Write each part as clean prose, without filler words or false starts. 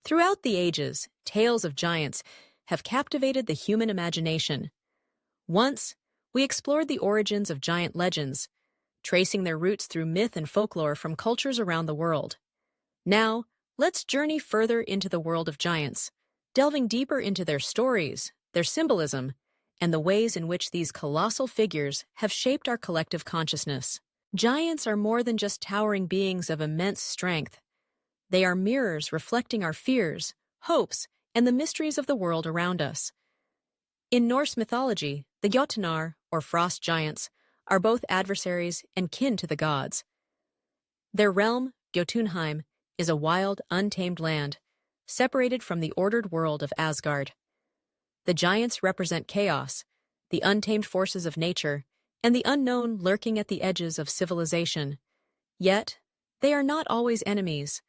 Throughout the ages, tales of giants have captivated the human imagination. Once, we explored the origins of giant legends, tracing their roots through myth and folklore from cultures around the world. Now, let's journey further into the world of giants, delving deeper into their stories, their symbolism, and the ways in which these colossal figures have shaped our collective consciousness. Giants are more than just towering beings of immense strength. They are mirrors reflecting our fears, hopes, and the mysteries of the world around us. In Norse mythology, the Jotnar, or frost giants, are both adversaries and kin to the gods. Their realm, Jotunheim, is a wild, untamed land, separated from the ordered world of Asgard. The giants represent chaos, the untamed forces of nature, and the unknown lurking at the edges of civilization. Yet, they are not always enemies.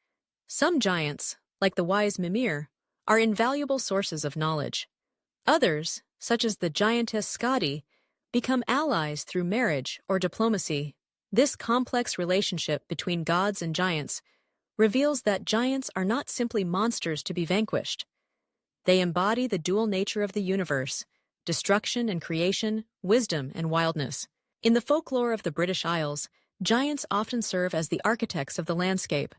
Some giants, like the wise Mimir, are invaluable sources of knowledge. Others, such as the giantess Skadi, become allies through marriage or diplomacy. This complex relationship between gods and giants reveals that giants are not simply monsters to be vanquished. They embody the dual nature of the universe, destruction and creation, wisdom and wildness. In the folklore of the British Isles, giants often serve as the architects of the landscape.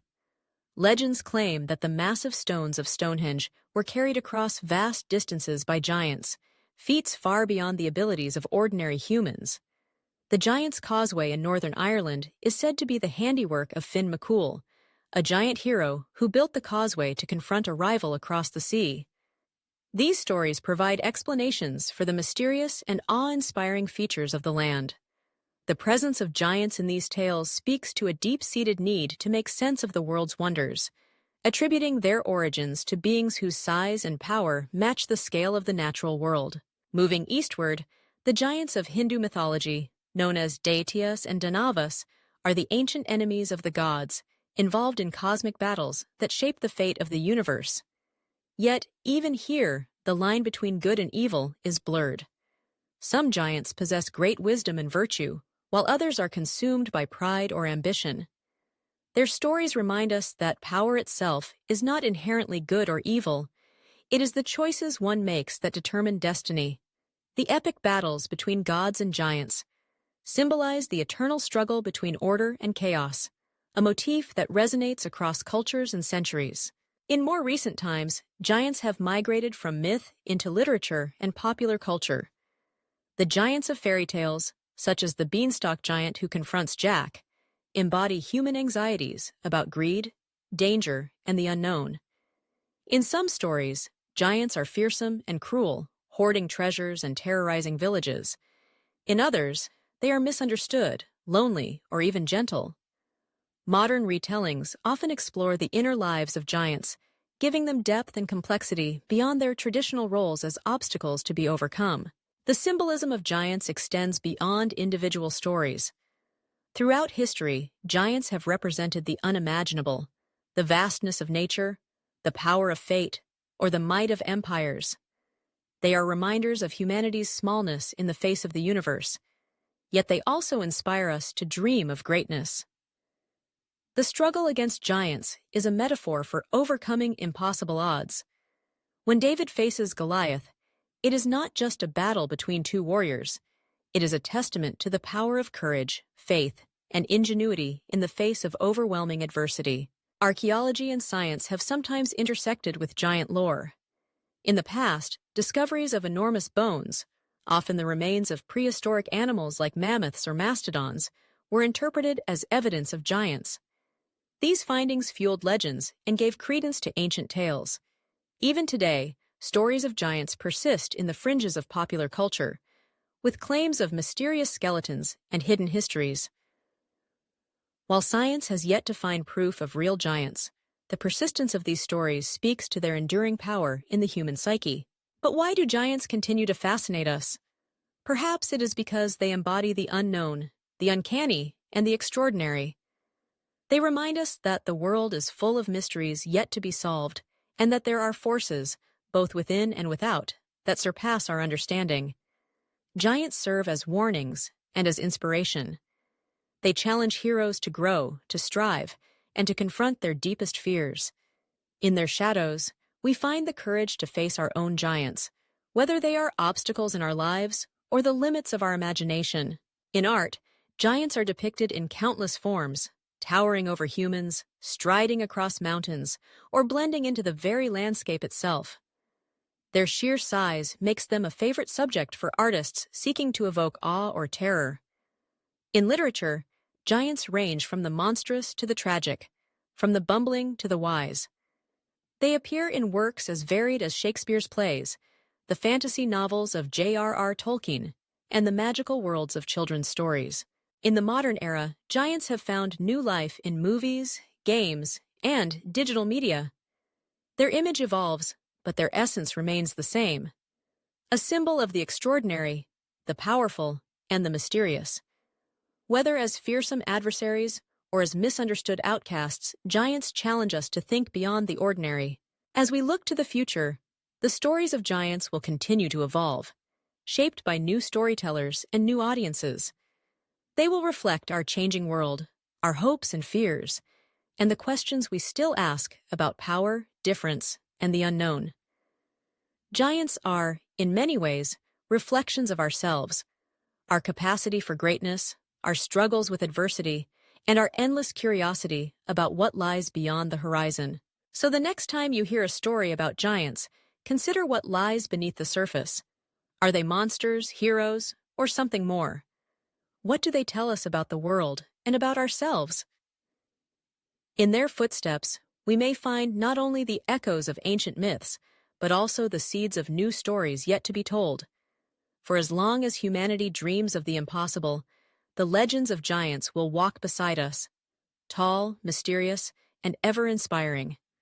Legends claim that the massive stones of Stonehenge were carried across vast distances by giants, feats far beyond the abilities of ordinary humans. The Giant's Causeway in Northern Ireland is said to be the handiwork of Finn McCool, a giant hero who built the causeway to confront a rival across the sea. These stories provide explanations for the mysterious and awe-inspiring features of the land. The presence of giants in these tales speaks to a deep-seated need to make sense of the world's wonders, attributing their origins to beings whose size and power match the scale of the natural world. Moving eastward, the giants of Hindu mythology, known as Daityas and Danavas, are the ancient enemies of the gods, involved in cosmic battles that shape the fate of the universe. Yet, even here, the line between good and evil is blurred. Some giants possess great wisdom and virtue, while others are consumed by pride or ambition. Their stories remind us that power itself is not inherently good or evil. It is the choices one makes that determine destiny. The epic battles between gods and giants symbolize the eternal struggle between order and chaos, a motif that resonates across cultures and centuries. In more recent times, giants have migrated from myth into literature and popular culture. The giants of fairy tales, such as the beanstalk giant who confronts Jack, embody human anxieties about greed, danger, and the unknown. In some stories, giants are fearsome and cruel, hoarding treasures and terrorizing villages. In others, they are misunderstood, lonely, or even gentle. Modern retellings often explore the inner lives of giants, giving them depth and complexity beyond their traditional roles as obstacles to be overcome. The symbolism of giants extends beyond individual stories. Throughout history, giants have represented the unimaginable, the vastness of nature, the power of fate, or the might of empires. They are reminders of humanity's smallness in the face of the universe, yet they also inspire us to dream of greatness. The struggle against giants is a metaphor for overcoming impossible odds. When David faces Goliath, it is not just a battle between two warriors. It is a testament to the power of courage, faith, and ingenuity in the face of overwhelming adversity. Archaeology and science have sometimes intersected with giant lore. In the past, discoveries of enormous bones, often the remains of prehistoric animals like mammoths or mastodons, were interpreted as evidence of giants. These findings fueled legends and gave credence to ancient tales. Even today, stories of giants persist in the fringes of popular culture, with claims of mysterious skeletons and hidden histories. While science has yet to find proof of real giants, the persistence of these stories speaks to their enduring power in the human psyche. But why do giants continue to fascinate us? Perhaps it is because they embody the unknown, the uncanny, and the extraordinary. They remind us that the world is full of mysteries yet to be solved, and that there are forces, both within and without, that surpass our understanding. Giants serve as warnings and as inspiration. They challenge heroes to grow, to strive, and to confront their deepest fears. In their shadows, we find the courage to face our own giants, whether they are obstacles in our lives or the limits of our imagination. In art, giants are depicted in countless forms, towering over humans, striding across mountains, or blending into the very landscape itself. Their sheer size makes them a favorite subject for artists seeking to evoke awe or terror. In literature, giants range from the monstrous to the tragic, from the bumbling to the wise. They appear in works as varied as Shakespeare's plays, the fantasy novels of J.R.R. Tolkien, and the magical worlds of children's stories. In the modern era, giants have found new life in movies, games, and digital media. Their image evolves, but their essence remains the same. A symbol of the extraordinary, the powerful, and the mysterious. Whether as fearsome adversaries or as misunderstood outcasts, giants challenge us to think beyond the ordinary. As we look to the future, the stories of giants will continue to evolve, shaped by new storytellers and new audiences. They will reflect our changing world, our hopes and fears, and the questions we still ask about power, difference, and the unknown. Giants are, in many ways, reflections of ourselves, our capacity for greatness, our struggles with adversity, and our endless curiosity about what lies beyond the horizon. So the next time you hear a story about giants, consider what lies beneath the surface. Are they monsters, heroes, or something more? What do they tell us about the world and about ourselves? In their footsteps, we may find not only the echoes of ancient myths, but also the seeds of new stories yet to be told. For as long as humanity dreams of the impossible, the legends of giants will walk beside us, tall, mysterious, and ever inspiring.